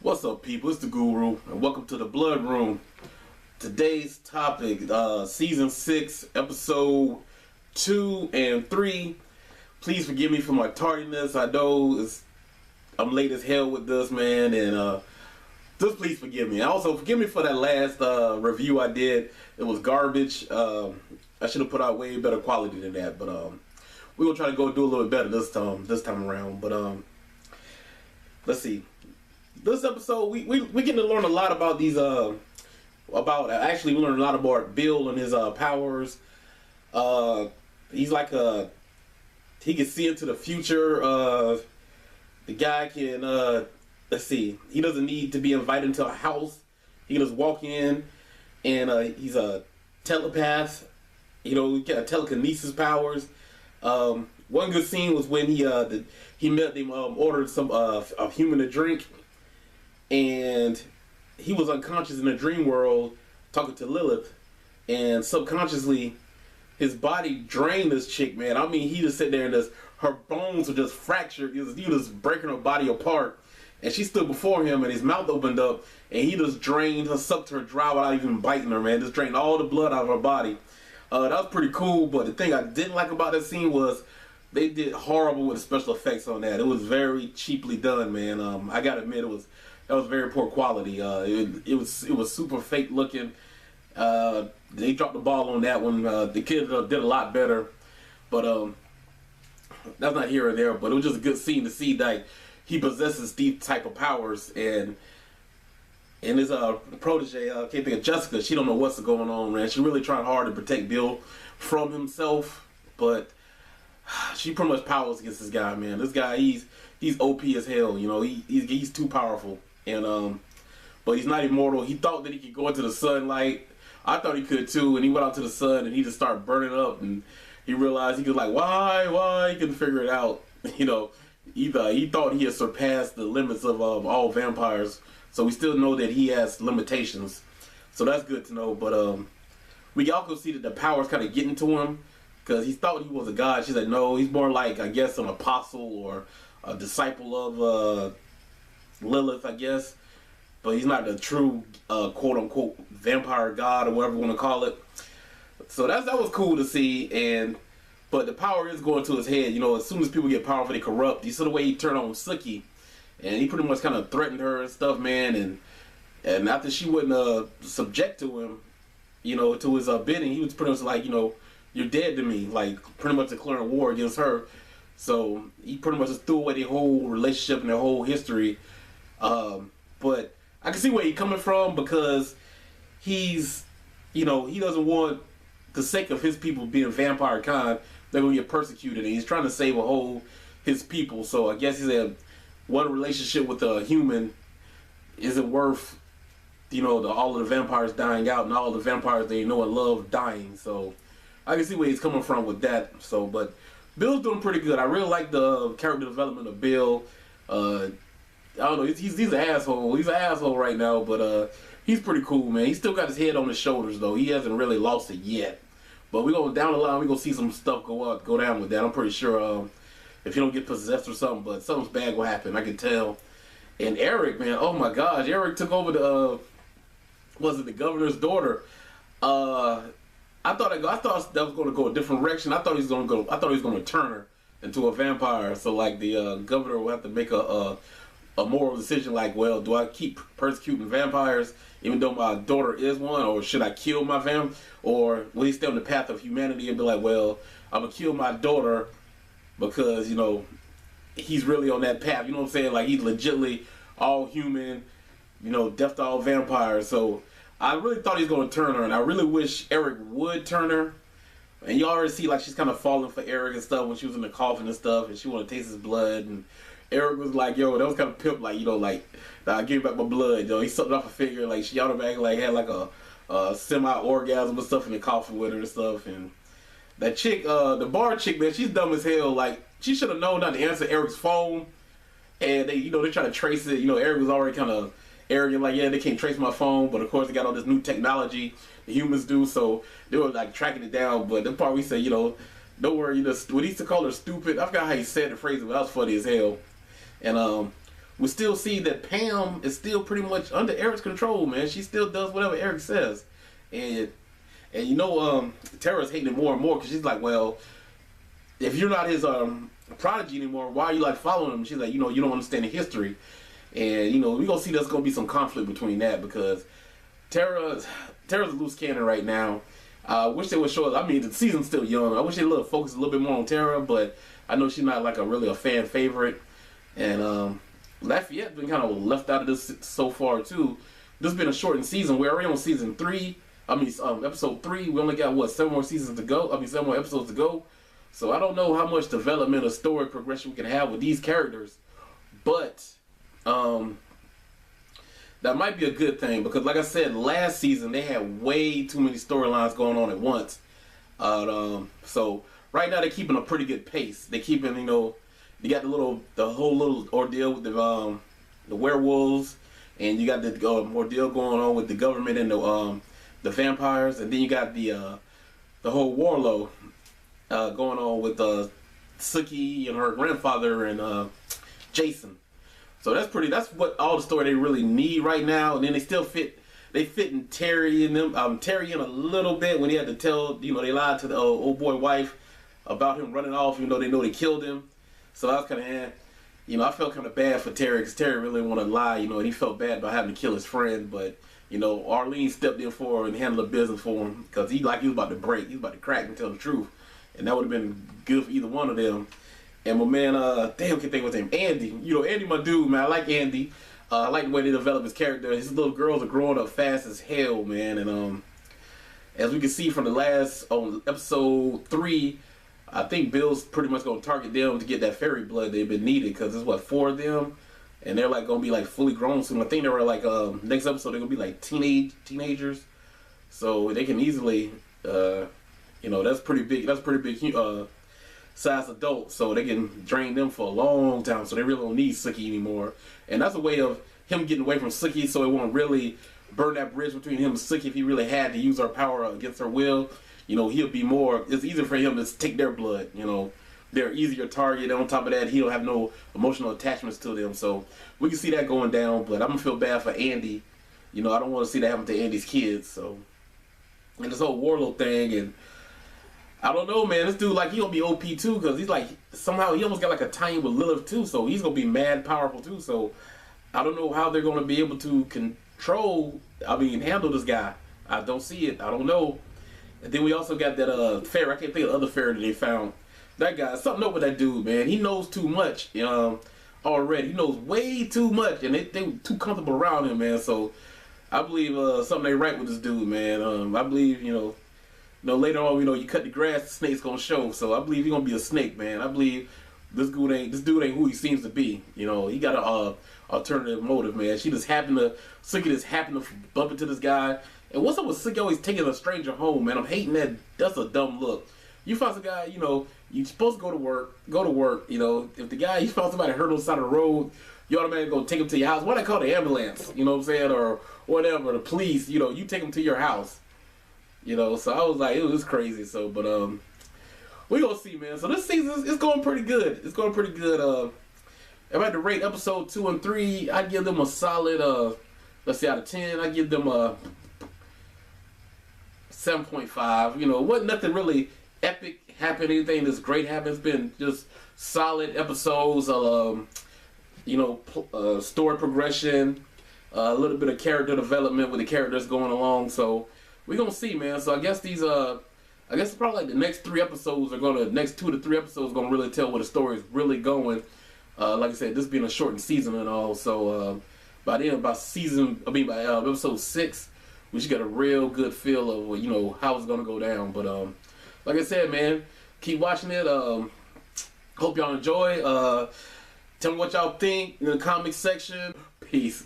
What's up, people? It's the Guru, and welcome to the Blood Room. Today's topic, Season 6, Episode 2 and 3. Please forgive me for my tardiness. I know I'm late as hell with this, man, and just please forgive me. Also, forgive me for that last review I did. It was garbage. I should have put out way better quality than that, but we're going to try to go do a little bit better this time around. But let's see. This episode, we getting to learn a lot about these, actually we learned a lot about Bill and his powers. He's like he can see into the future. The guy can, let's see, he doesn't need to be invited into a house. He can just walk in, and he's a telepath. You know, he got telekinesis powers. One good scene was when he met them, ordered some a human to drink. And he was unconscious in the dream world talking to Lilith, and subconsciously his body drained this chick, man. I mean, he just sat there and her bones were just fractured. He was just breaking her body apart, and she stood before him, and his mouth opened up, and he just drained her, sucked her dry without even biting her, man. Just drained all the blood out of her body. That was pretty cool, but the thing I didn't like about that scene was they did horrible with the special effects on that. It was very cheaply done, man. I gotta admit, that was very poor quality. It was super fake looking. They dropped the ball on that one. The kid did a lot better, but that's not here or there. But it was just a good scene to see that he possesses these type of powers, and his protege, I can't think of Jessica. She don't know what's going on, man. She really trying hard to protect Bill from himself, but she pretty much powers against this guy, man. This guy, he's OP as hell. You know, he's too powerful. And but he's not immortal. He thought that he could go into the sunlight. I thought he could too, and he went out to the sun and he just started burning up, and he realized he could, like, why? He couldn't figure it out. You know, he thought he had surpassed the limits of all vampires. So we still know that he has limitations. So that's good to know. But we also see that the powers kind of getting to him, because he thought he was a god. She said no, he's more like, I guess, an apostle or a disciple of Lilith, I guess, but he's not the true quote unquote vampire god or whatever you want to call it. So that was cool to see, but the power is going to his head. You know, as soon as people get powerful, they corrupt. You saw the way he turned on Sookie, and he pretty much kind of threatened her and stuff, man. And after she wouldn't subject to him, you know, to his bidding, he was pretty much like, you know, you're dead to me, like pretty much declaring war against her. So he pretty much just threw away their whole relationship and their whole history. But I can see where he's coming from, because he's, you know, he doesn't want the sake of his people being vampire kind, they're going to get persecuted, and he's trying to save his people. So I guess he said one relationship with a human isn't worth, you know, all of the vampires dying out and all the vampires they know and love dying. So I can see where he's coming from with that. So, but Bill's doing pretty good. I really like the character development of Bill. I don't know, he's an asshole. He's an asshole right now, but he's pretty cool, man. He's still got his head on his shoulders, though. He hasn't really lost it yet. But we go down the line, we gonna see some stuff go down with that. I'm pretty sure if you don't get possessed or something, but something's bad will happen. I can tell. And Eric, man, oh my gosh, Eric took over the governor's daughter. I thought that was going to go a different direction. I thought he was going to turn her into a vampire. So like the governor will have to make a moral decision, like, well, do I keep persecuting vampires even though my daughter is one, or should I kill my or will he stay on the path of humanity and be like, well, I'm gonna kill my daughter because, you know, he's really on that path, you know what I'm saying? Like, he's legitimately all human, you know, death to all vampires. So I really thought he was gonna turn her, and I really wish Eric would turn her. And you already see, like, she's kind of falling for Eric and stuff when she was in the coffin and stuff, and she want to taste his blood. And Eric was like, yo, that was kind of pimp, like, you know, like, nah, give me back my blood, yo. He sucked off a figure, like, she automatically, like, had, like, a semi-orgasm and stuff in the coffin with her and stuff. And that chick, the bar chick, man, she's dumb as hell. Like, she should have known not to answer Eric's phone. And they, you know, they try to trace it. You know, Eric was already kind of arrogant, like, yeah, they can't trace my phone. But, of course, they got all this new technology the humans do. So they were, like, tracking it down. But the part we say, you know, don't worry, you know, what he used to call her stupid. I forgot how he said the phrase, but that was funny as hell. And we still see that Pam is still pretty much under Eric's control, man. She still does whatever Eric says, and Tara's hating it more and more because she's like, well, if you're not his prodigy anymore, why are you like following him? She's like, you don't understand the history, and we're gonna see there's gonna be some conflict between that because Tara's a loose cannon right now. I wish they would show us. I mean, the season's still young. I wish they would focus a little bit more on Tara, but I know she's not like a fan favorite. And Lafayette's been kind of left out of this so far too. This has been a shortened season. We're already on season 3. Episode 3. We only got 7 more seasons to go. 7 more episodes to go. So I don't know how much development or story progression we can have with these characters, but that might be a good thing because, like I said, last season they had way too many storylines going on at once. So right now they're keeping a pretty good pace. They're keeping, you got the whole little ordeal with the werewolves, and you got the ordeal going on with the government and the vampires, and then you got the whole Warlow going on with Sookie and her grandfather and Jason. So that's what all the story they really need right now. And then they fit in Terry and them. Terry in a little bit when he had to tell, they lied to the old boy wife about him running off, even though they know they killed him. So I was kind of, I felt kind of bad for Terry because Terry really didn't want to lie, and he felt bad about having to kill his friend. But, Arlene stepped in for him and handled the business for him because he was about to break. He was about to crack and tell the truth. And that would have been good for either one of them. And my man, damn, I can't think of his name. Andy. Andy, my dude, man. I like Andy. I like the way they develop his character. His little girls are growing up fast as hell, man. And as we can see from the last episode 3, I think Bill's pretty much going to target them to get that fairy blood they've been needed because there's 4 of them, and they're like going to be like fully grown soon. I think they were like next episode they're going to be like teenagers, so they can easily, that's pretty big. That's pretty big. Size adults, so they can drain them for a long time, so they really don't need Sookie anymore. And that's a way of him getting away from Sookie, so it won't really burn that bridge between him and Sookie. If he really had to use her power against her will, he'll be more. It's easier for him to take their blood. They're easier target. And on top of that, he'll have no emotional attachments to them. So we can see that going down. But I'm gonna feel bad for Andy. I don't want to see that happen to Andy's kids. So, and this whole Warlow thing and. I don't know, man. This dude, like, he gonna be OP too, because he's like, somehow he almost got like a tie-in with Lilith too, so he's gonna be mad powerful too. So I don't know how they're gonna be able to handle this guy. I don't see it. I don't know. And then we also got that fairy. I can't think of the other fairy that they found. That guy, something up with that dude, man. He knows too much already. He knows way too much, and they too comfortable around him, man. So I believe something ain't right with this dude, man. I believe, later on, you cut the grass, the snake's gonna show. So I believe he's gonna be a snake, man. I believe this dude ain't who he seems to be. He got a alternative motive, man. Sookie just happened to bump into this guy. And what's up with Sookie always taking a stranger home, man? I'm hating that. That's a dumb look. You find some guy, you're supposed to go to work. If the guy, you found somebody hurt on the side of the road, you automatically go take him to your house. Why they call the ambulance? You know what I'm saying? Or whatever, the police, you take them to your house. So I was like, it was crazy. So, but we gonna see, man. So this season is going pretty good. It's going pretty good. If I had to rate episode 2 and 3, I'd give them a solid. Let's see, out of 10, I'd give them a 7.5. Wasn't nothing really epic happened. Anything that's great happened. It's been just solid episodes. Story progression, a little bit of character development with the characters going along. So. We're gonna see, man. So I guess probably like the next 3 episodes next 2 to 3 episodes are gonna really tell where the story is really going. Like I said, this being a shortened season and all. So by episode 6, we should get a real good feel of how it's gonna go down. But like I said, man, keep watching it. Hope y'all enjoy. Tell me what y'all think in the comment section. Peace.